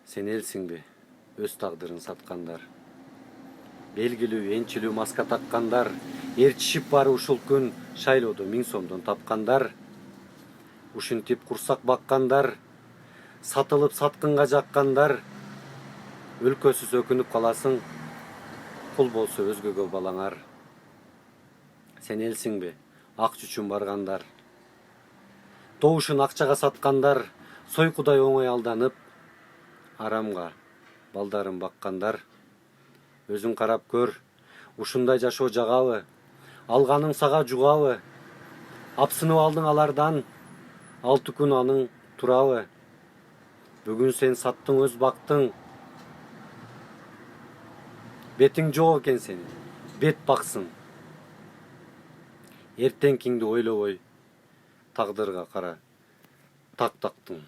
Sen elсиңби өз тагдырын саткандар? Белгилүү, энчилүү маска таккандар, ээрчишип бары ушул күн шайлоодо 1000 сомдон тапкандар. Ушинтип курсак баккандар, сатылып саткынга жаккандар. Өлкөсүз өкүнүп каласың, кул болсо өзгөгө балаңар. Сен элсиңби акча үчүн баргандар? Добушун акчага саткандар, сойкудай оңой алданып, арамга балдарын баккандар. Өзүң карап көр, ушундай жашоо жагабы? Алганың сага жугабы? Апсынып алдың алардан, 6 күн аның турабы? Бүгүн сен саттың өз бактың. Бетиң жок экен сенин, бет баксың. Эртеңкиңди ойлобой, тагдырга кара так тактың.